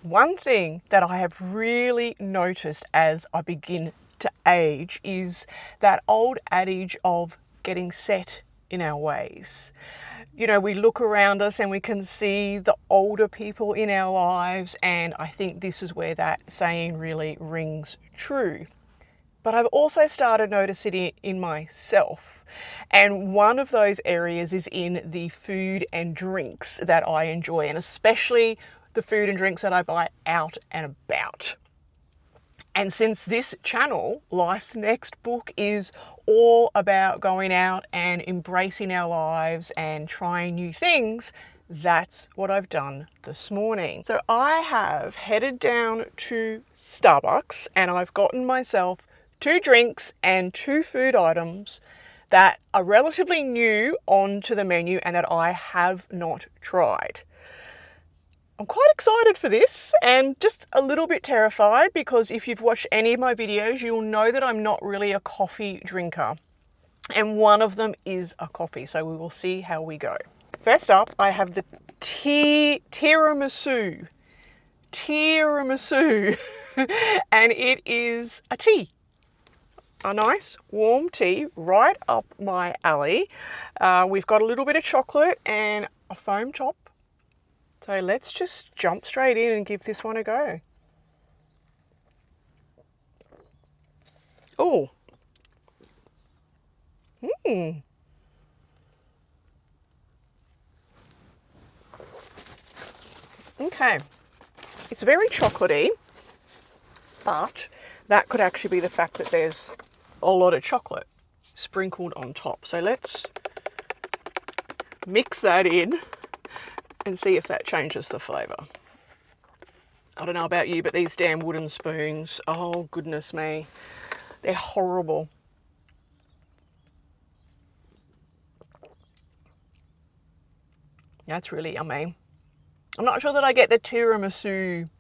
One thing that I have really noticed as I begin to age is that old adage of getting set in our ways. You know, we look around us and we can see the older people in our lives, and I think this is where that saying really rings true. But I've also started noticing it in myself. And one of those areas is in the food and drinks that I enjoy, and especially the food and drinks that I buy out and about. And since this channel, Life's Next Book, is all about going out and embracing our lives and trying new things, that's what I've done this morning. So I have headed down to Starbucks and I've gotten myself 2 drinks and 2 food items that are relatively new onto the menu and that I have not tried. I'm quite excited for this and just a little bit terrified because if you've watched any of my videos, you'll know that I'm not really a coffee drinker. And one of them is a coffee, so we will see how we go. First up, I have the Tea-ramisu and it is a tea. A nice warm tea right up my alley. We've got a little bit of chocolate and a foam top. So let's just jump straight in and give this one a go. Oh. Okay. It's very chocolatey, but that could actually be the fact that there's a lot of chocolate sprinkled on top. So let's mix that in and see if that changes the flavour. I don't know about you, but these damn wooden spoons, oh goodness me, they're horrible. That's really yummy. I'm not sure that I get the tiramisu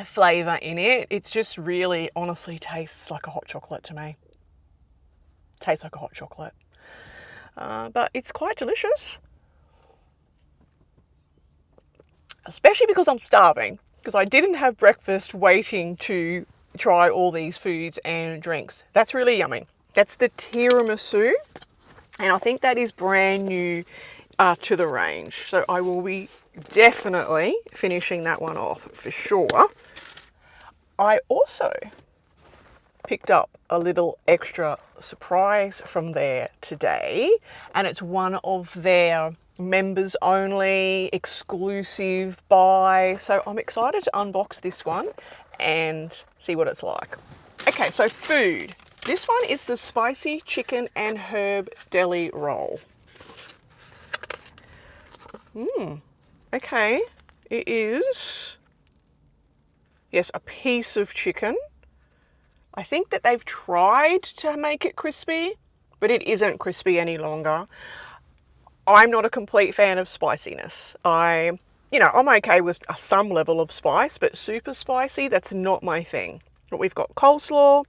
flavour in it. It's just really, honestly, tastes like a hot chocolate to me. Tastes like a hot chocolate. But it's quite delicious. Especially because I'm starving, because I didn't have breakfast waiting to try all these foods and drinks. That's really yummy. That's the tiramisu, and I think that is brand new to the range. So I will be definitely finishing that one off for sure. I also picked up a little extra surprise from there today, and it's one of their members only exclusive buy. So I'm excited to unbox this one and see what it's like. Okay, so food. This one is the spicy chicken and herb deli roll. Okay, it is, yes, a piece of chicken. I think that they've tried to make it crispy, but it isn't crispy any longer. I'm not a complete fan of spiciness. I'm okay with some level of spice, but super spicy, that's not my thing. But we've got coleslaw,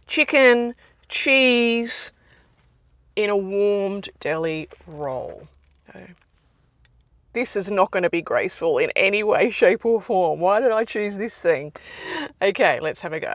chicken, cheese in a warmed deli roll. So this is not going to be graceful in any way, shape or form. Why did I choose this thing? Okay, let's have a go.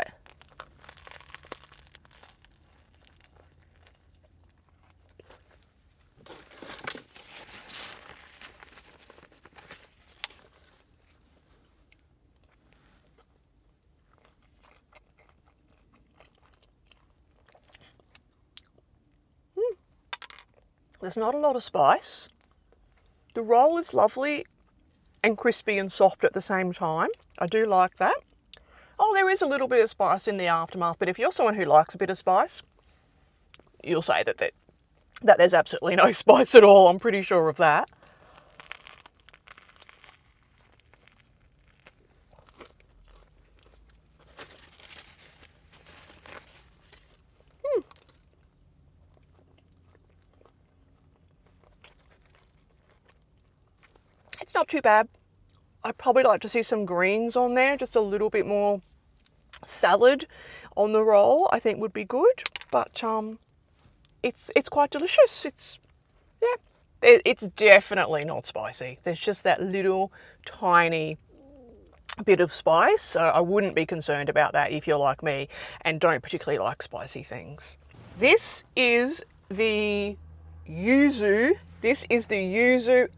There's not a lot of spice. The roll is lovely and crispy and soft at the same time. I do like that. Oh, there is a little bit of spice in the aftermath, but if you're someone who likes a bit of spice, you'll say that there's absolutely no spice at all. I'm pretty sure of that. It's not too bad. I'd probably like to see some greens on there, just a little bit more salad on the roll, I think would be good. But it's quite delicious. It's definitely not spicy. There's just that little tiny bit of spice, so I wouldn't be concerned about that if you're like me and don't particularly like spicy things. This is the Yuzu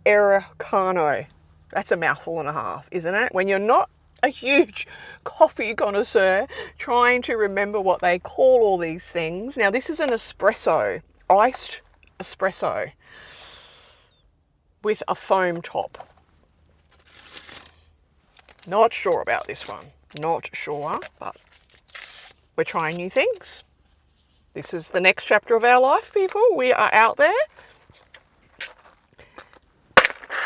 Aerocano. That's a mouthful and a half, isn't it? When you're not a huge coffee connoisseur, trying to remember what they call all these things. Now this is an espresso, iced espresso with a foam top. Not sure about this one. Not sure, but we're trying new things. This is the next chapter of our life, people. We are out there.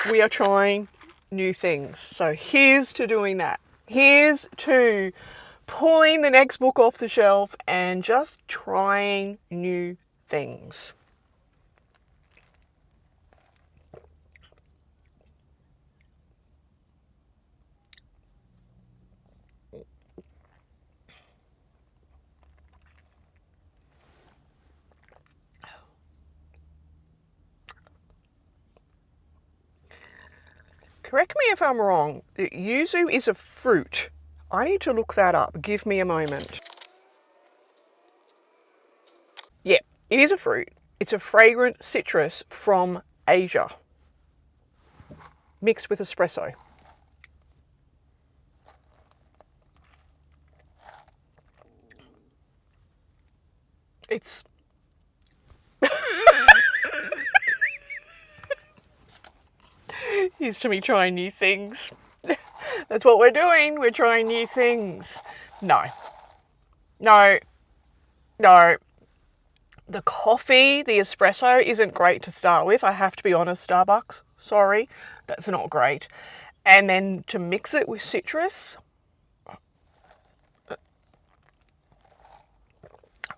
We are trying new things. So here's to doing that. Here's to pulling the next book off the shelf and just trying new things. Correct me if I'm wrong, yuzu is a fruit. I need to look that up. Give me a moment. Yeah, it is a fruit. It's a fragrant citrus from Asia, mixed with espresso. It's... Here's to me trying new things. That's what we're doing. We're trying new things. No. No. No. The coffee, the espresso isn't great to start with. I have to be honest, Starbucks. Sorry. That's not great. And then to mix it with citrus.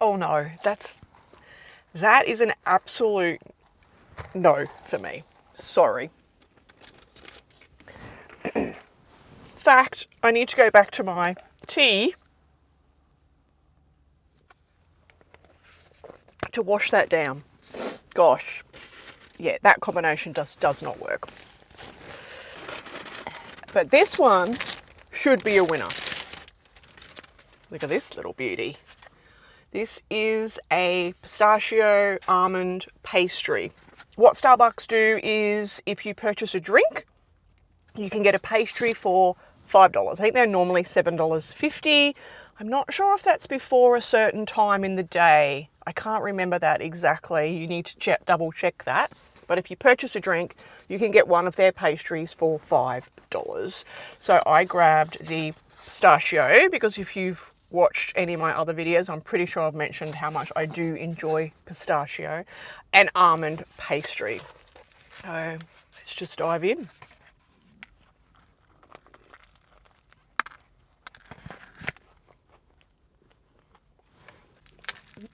Oh no. That is an absolute no for me. Sorry. In fact, I need to go back to my tea to wash that down. Gosh, yeah, that combination does not work. But this one should be a winner. Look at this little beauty. This is a pistachio almond pastry. What Starbucks do is if you purchase a drink, you can get a pastry for $5. I think they're normally $7.50. I'm not sure if that's before a certain time in the day. I can't remember that exactly. You need to double check that. But if you purchase a drink, you can get one of their pastries for $5. So I grabbed the pistachio because if you've watched any of my other videos, I'm pretty sure I've mentioned how much I do enjoy pistachio and almond pastry. So let's just dive in.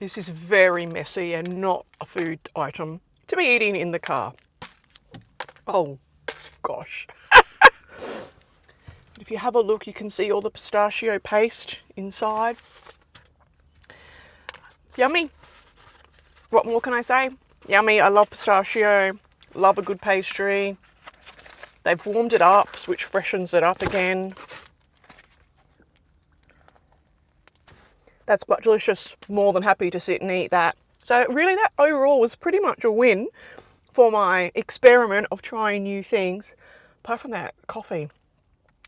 This is very messy and not a food item to be eating in the car. Oh, gosh. If you have a look, you can see all the pistachio paste inside. Yummy. What more can I say? Yummy. I love pistachio. Love a good pastry. They've warmed it up, which freshens it up again. That's quite delicious. More than happy to sit and eat that. So really that overall was pretty much a win for my experiment of trying new things. Apart from that coffee.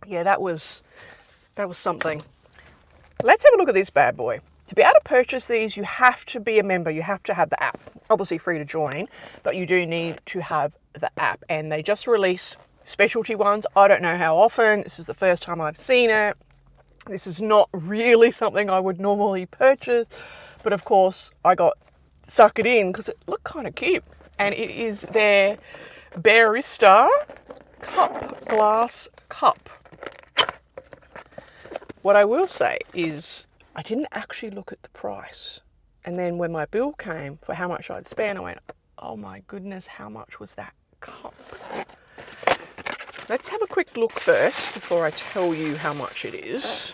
Yeah, that was something. Let's have a look at this bad boy. To be able to purchase these, you have to be a member. You have to have the app. Obviously free to join, but you do need to have the app. And they just release specialty ones. I don't know how often. This is the first time I've seen it. This is not really something I would normally purchase, but of course I got suckered in because it looked kind of cute. And it is their Barista glass cup. What I will say is I didn't actually look at the price. And then when my bill came for how much I'd spent, I went, oh my goodness, how much was that cup? Let's have a quick look first before I tell you how much it is.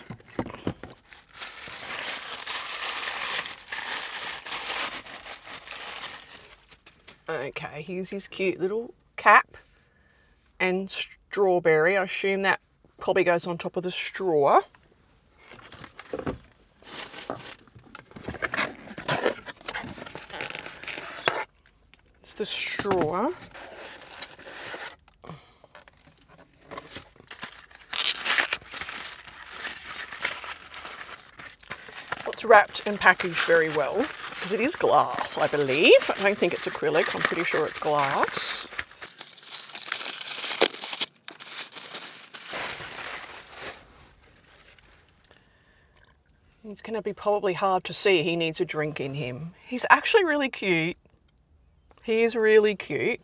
Okay, here's his cute little cap and strawberry. I assume that Probably goes on top of the straw. It's the straw. It's wrapped and packaged very well because it is glass, I believe. I don't think it's acrylic. I'm pretty sure it's glass. It's going to be probably hard to see. He needs a drink in him. He's actually really cute. He is really cute.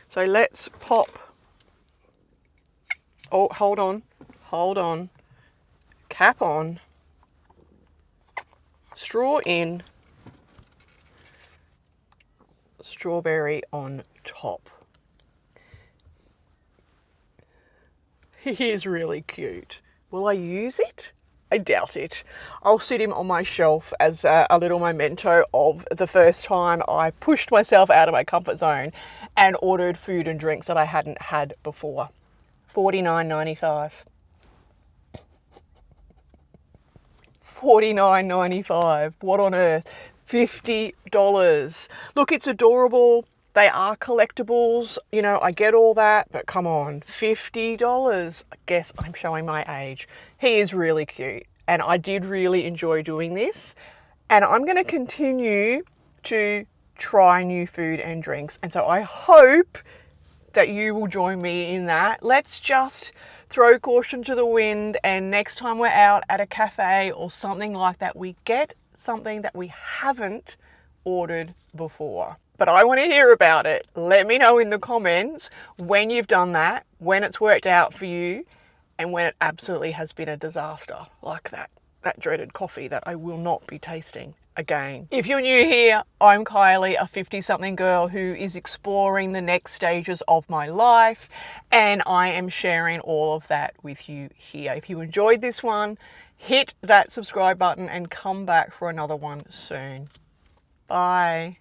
So let's pop. Oh, hold on. Hold on. Cap on. Straw in. Strawberry on top. He is really cute. Will I use it? I doubt it. I'll sit him on my shelf as a little memento of the first time I pushed myself out of my comfort zone and ordered food and drinks that I hadn't had before. $49.95. $49.95. What on earth? $50. Look, it's adorable. They are collectibles. You know, I get all that, but come on, $50. I guess I'm showing my age. He is really cute, and I did really enjoy doing this. And I'm going to continue to try new food and drinks. And so I hope that you will join me in that. Let's just throw caution to the wind, and next time we're out at a cafe or something like that, we get something that we haven't ordered before. But I want to hear about it. Let me know in the comments when you've done that, when it's worked out for you, and when it absolutely has been a disaster, like that dreaded coffee that I will not be tasting again. If you're new here, I'm Kylie, a 50-something girl who is exploring the next stages of my life, and I am sharing all of that with you here. If you enjoyed this one, hit that subscribe button and come back for another one soon. Bye.